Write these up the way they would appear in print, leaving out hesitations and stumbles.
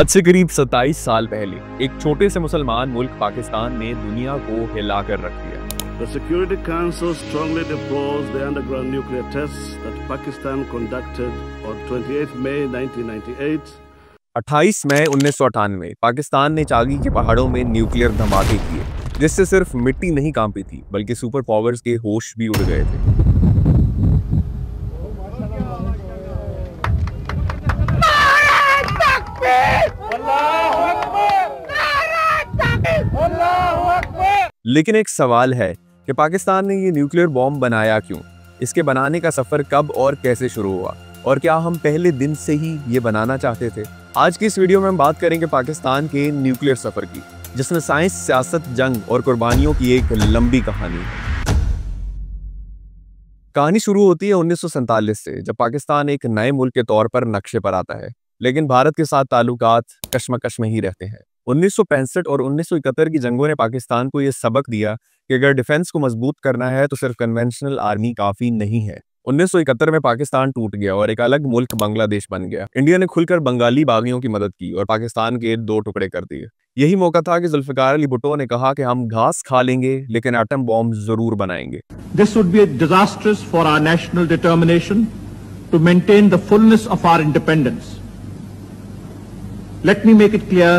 आज से करीब 27 साल पहले एक छोटे से मुसलमान मुल्क पाकिस्तान ने दुनिया को हिलाकर रख दिया। The Security Council strongly deplores the underground nuclear tests that Pakistan conducted on 28 May 1998. 28 मई 1998 पाकिस्तान ने चागी के पहाड़ों में न्यूक्लियर धमाके किए, जिससे सिर्फ मिट्टी नहीं कांपी थी बल्कि सुपर पावर्स के होश भी उड़ गए थे। लेकिन एक सवाल है कि पाकिस्तान ने ये न्यूक्लियर बॉम्ब बनाया क्यों? इसके बनाने का सफर कब और कैसे शुरू हुआ, और क्या हम पहले दिन से ही ये बनाना चाहते थे? आज की इस वीडियो में हम बात करेंगे पाकिस्तान के न्यूक्लियर सफर की, जिसमें साइंस, सियासत, जंग और कुर्बानियों की एक लंबी कहानी है। कहानी शुरू होती है 1947 से, जब पाकिस्तान एक नए मुल्क के तौर पर नक्शे पर आता है, लेकिन भारत के साथ ताल्लुकात कशमकश में ही रहते हैं। 1965 और 1971 की जंगों ने पाकिस्तान को यह सबक दिया कि अगर डिफेंस को मजबूत करना है तो सिर्फ कन्वेंशनल आर्मी काफी नहीं है। 1971 में पाकिस्तान टूट गया और एक अलग मुल्क बांग्लादेश बन गया। इंडिया ने खुलकर बंगाली बागियों की मदद की और पाकिस्तान के 2 टुकड़े कर दिए। यही मौका था कि जुल्फिकार अली भुट्टो ने कहा कि हम घास खा लेंगे लेकिन एटम बॉम्ब जरूर बनाएंगे। This would be disastrous for our national determination to maintain the fullness of our independence. Let me make it clear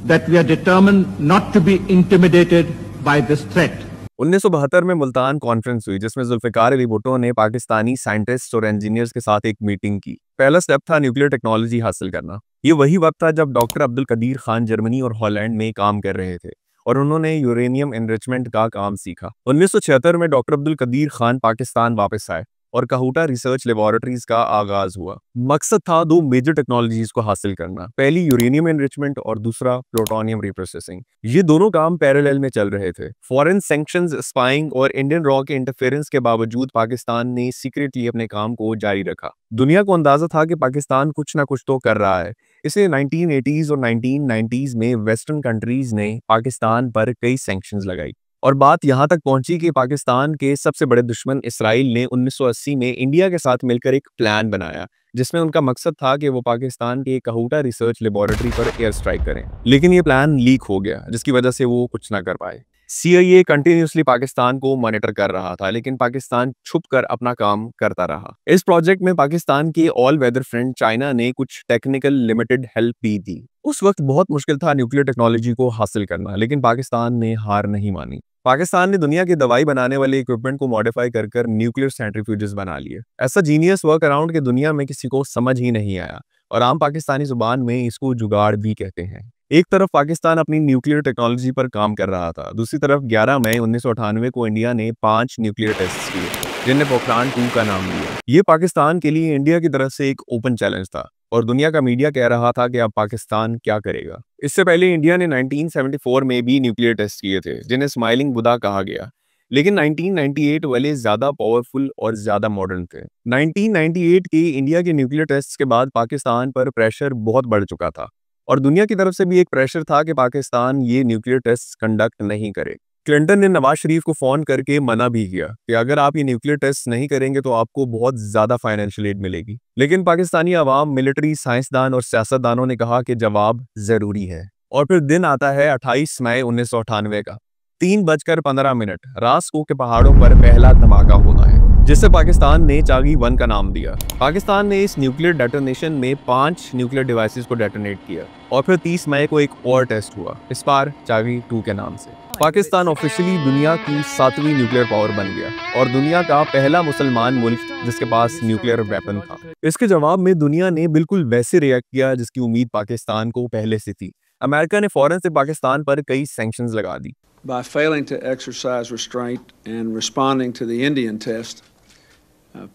that we are determined not to be intimidated by this threat. 1972 में Multan conference हुई, जिसमें जुल्फिकार अली भुट्टो ने Pakistani scientist और engineers के साथ एक meeting की। पहला स्टेप था न्यूक्लियर टेक्नोलॉजी हासिल करना। ये वही वक्त था जब डॉक्टर अब्दुल कदीर खान जर्मनी और हॉलैंड में काम कर रहे थे और उन्होंने यूरेनियम एनरिचमेंट का काम सीखा। 1976 में डॉक्टर अब्दुल कदीर खान पाकिस्तान वापस आए और कहूटा रिसर्च लेबोरेटरीज का आगाज हुआ। मकसद था 2 मेजर टेक्नोलॉजीज को हासिल करना, पहली यूरेनियम एनरिचमेंट और दूसरा प्लूटोनियम रिप्रोसेसिंग। ये दोनों काम पैरेलल में चल रहे थे। फॉरेन सैंक्शंस, स्पाइंग और इंडियन रॉ के इंटरफेरेंस के बावजूद पाकिस्तान ने सीक्रेटली अपने काम को जारी रखा। दुनिया को अंदाजा था कि पाकिस्तान कुछ ना कुछ तो कर रहा है। इसलिए 1980s और 1990s में वेस्टर्न कंट्रीज ने पाकिस्तान पर कई सैंक्शंस लगाई और बात यहां तक पहुंची कि पाकिस्तान के सबसे बड़े दुश्मन इसराइल ने 1980 में इंडिया के साथ मिलकर एक प्लान बनाया, जिसमें उनका मकसद था कि वो पाकिस्तान के कहूटा रिसर्च लेबोरेटरी पर एयर स्ट्राइक करें। लेकिन ये प्लान लीक हो गया, जिसकी वजह से वो कुछ ना कर पाए। CIA कंटिन्यूसली पाकिस्तान को मॉनिटर कर रहा था, लेकिन पाकिस्तान छुपकर अपना काम करता रहा। इस प्रोजेक्ट में पाकिस्तान के ऑल वेदर फ्रेंड चाइना ने कुछ टेक्निकल लिमिटेड हेल्प भी दी। उस वक्त बहुत मुश्किल था न्यूक्लियर टेक्नोलॉजी को हासिल करना, लेकिन पाकिस्तान ने हार नहीं मानी। पाकिस्तान ने दुनिया की दवाई बनाने वाले इक्विपमेंट को मॉडिफाई कर न्यूक्लियर सेंट्रीफ्यूजेस बना लिए। ऐसा जीनियस वर्क अराउंड के दुनिया में किसी को समझ ही नहीं आया और आम पाकिस्तानी जुबान में इसको जुगाड़ भी कहते हैं। एक तरफ पाकिस्तान अपनी न्यूक्लियर टेक्नोलॉजी पर काम कर रहा था, दूसरी तरफ 11 मई 1998 को इंडिया ने 5 न्यूक्लियर टेस्ट किए, जिन्हें पोखरान 2 का नाम दिया। ये पाकिस्तान के लिए इंडिया की तरफ से एक ओपन चैलेंज था और दुनिया का मीडिया कह रहा था कि अब पाकिस्तान क्या करेगा। इससे पहले इंडिया ने 1974 में भी न्यूक्लियर टेस्ट किए थे, जिन्हें स्माइलिंग बुद्धा कहा गया, लेकिन 1998 वाले ज्यादा पावरफुल और ज्यादा मॉडर्न थे। 1998 के इंडिया के न्यूक्लियर टेस्ट के बाद पाकिस्तान पर प्रेशर बहुत बढ़ चुका था और दुनिया की तरफ से भी एक प्रेशर था कि पाकिस्तान ये न्यूक्लियर टेस्ट कंडक्ट नहीं करे। क्लिंटन ने नवाज शरीफ को फोन करके मना भी किया कि अगर आप ये न्यूक्लियर टेस्ट नहीं करेंगे तो आपको बहुत ज्यादा फाइनेंशियल एड मिलेगी, लेकिन पाकिस्तानी अवाम, मिलिट्री, साइंसदान और सियासतदानों ने कहा कि जवाब जरूरी है। और फिर दिन आता है 28 मई 1998 का 3:15 रास्को के पहाड़ों पर पहला धमाका होता है, जिससे पाकिस्तान ने चागी 1 का नाम दिया। पाकिस्तान ने इस न्यूक्लियर डेटोनेशन में 5 न्यूक्लियर डिवाइसेस को डेटोनेट किया और फिर 30 मई को एक और टेस्ट हुआ, इस बार चागी 2 के नाम से। पाकिस्तान ऑफिशियली दुनिया की 7वीं न्यूक्लियर पावर बन गया और दुनिया का पहला मुसलमान मुल्क जिसके पास न्यूक्लियर वेपन था। इसके जवाब में दुनिया ने बिल्कुल वैसे रिएक्ट किया जिसकी उम्मीद पाकिस्तान को पहले से थी। अमेरिका ने फौरन से पाकिस्तान पर कई सैंक्शंस लगा दी। By failing to exercise restraint and responding to the Indian test,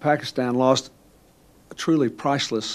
Pakistan lost a truly priceless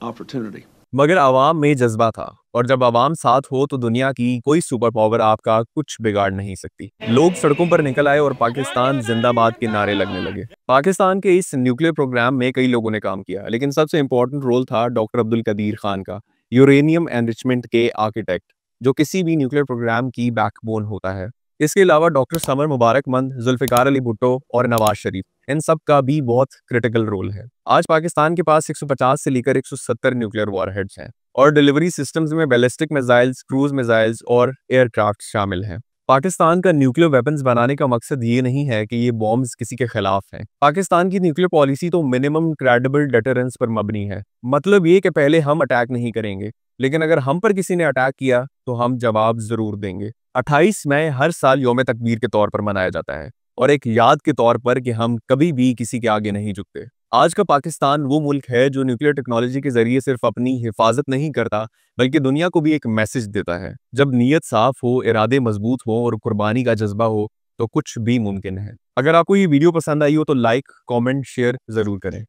opportunity. मगर आवाम में जज्बा था और जब आवाम साथ हो तो दुनिया की कोई सुपर पावर आपका कुछ बिगाड़ नहीं सकती। लोग सड़कों पर निकल आए और पाकिस्तान जिंदाबाद के नारे लगने लगे। पाकिस्तान के इस न्यूक्लियर प्रोग्राम में कई लोगों ने काम किया, लेकिन सबसे इंपॉर्टेंट रोल था डॉक्टर अब्दुल कदीर खान का, यूरेनियम एनरिचमेंट के आर्किटेक्ट, जो किसी भी न्यूक्लियर प्रोग्राम की बैकबोन होता है। इसके अलावा डॉक्टर समर मुबारक मंद, जुल्फिकार अली भुट्टो और नवाज शरीफ इन सब का भी बहुत क्रिटिकल रोल है। आज पाकिस्तान के पास 150 से लेकर 170 न्यूक्लियर वॉरहेड्स हैं और डिलीवरी सिस्टम्स में बैलिस्टिक मिसाइल्स, क्रूज मिसाइल्स और एयरक्राफ्ट शामिल हैं। पाकिस्तान का न्यूक्लियर वेपन्स बनाने का मकसद ये नहीं है कि ये बॉम्ब्स किसी के खिलाफ हैं। पाकिस्तान की न्यूक्लियर पॉलिसी तो मिनिमम क्रेडिबल डेटरेंस पर मबनी है। मतलब ये कि पहले हम अटैक नहीं करेंगे, लेकिन अगर हम पर किसी ने अटैक किया तो हम जवाब जरूर देंगे। 28 मई हर साल यौम तकबीर के तौर पर मनाया जाता है और एक याद के तौर पर कि हम कभी भी किसी के आगे नहीं झुकते। आज का पाकिस्तान वो मुल्क है जो न्यूक्लियर टेक्नोलॉजी के जरिए सिर्फ अपनी हिफाजत नहीं करता बल्कि दुनिया को भी एक मैसेज देता है। जब नीयत साफ हो, इरादे मजबूत हो और कुर्बानी का जज्बा हो तो कुछ भी मुमकिन है। अगर आपको ये वीडियो पसंद आई हो तो लाइक, कमेंट, शेयर जरूर करें।